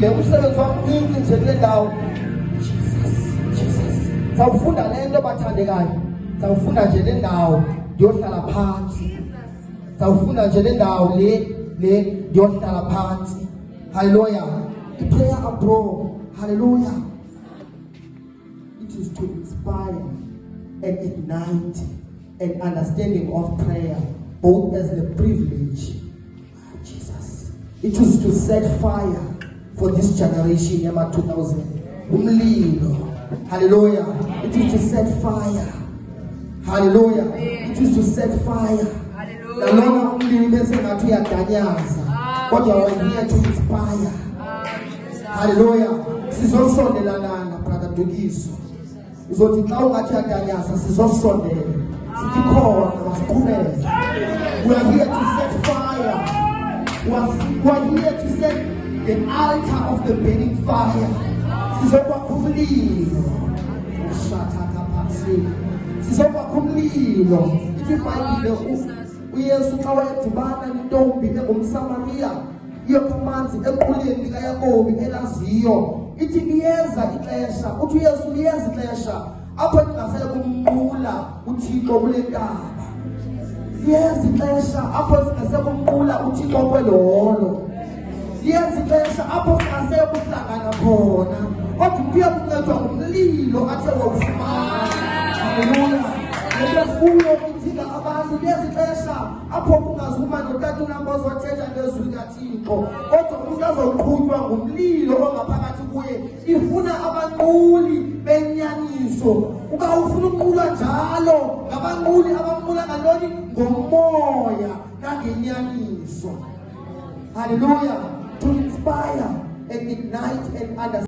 umsebenzi wamnintsi nje kule ndawo. Jesus. Sawufunda le nto bathandekayo. Sawufunda nje le ndawo ndiyohlala phansi. Sawufunda nje le ndawo le ndiyohlala phansi. Hallelujah. The prayer abroad. Hallelujah. It is to inspire and ignite an understanding of prayer, both as the privilege. Jesus. It is to set fire for this generation, Yama 2000. Umlilo. Hallelujah. It is to set fire. Hallelujah. It is to set fire. Hallelujah. Umlilo bese ngathi uyadanyaza. Kodwa we're here to inspire. Hallelujah. Sizosondelanana brother Dukiso. Izothi xa ungathi uyadanyaza sizosondela. Sikhona masiqhubeke. We are here to set fire. We are here to set the altar of the burning fire. Sizokwakha umlilo. Sizokwakha umlilo. Ithi iBhayibhile uYesu xa wayedibana nentombi engumSamariya iyokha amanzi equleni likaYakobi elaziyo. Ithi liyeza ixesha, uthi uYesu liyeza ixesha apho ningasele kumnqula uThixo kule ntaba. Liyeza ixesha apho singasele kumnqula uThixo kwelolo. Liyeza ixesha apho singasele kuhlangana khona. Kodwa kuya kuncedwa ngumlilo athe wawufumana. Hallelujah. Ngiyafuna ukuthi abantu lezixesha apho kungazuma notata uNambozo wathetha ngezwi likaThixo, kodwa umuntu azoqhunywa ngumlilo ongaphakathi kuye. Ifuna abanquli benyaniso. Uba ufuna ukunqulwa njalo ngabanquli abanqula ngantoni? Ngomoya nangenyaniso. Hallelujah. To inspire and ignite and understand.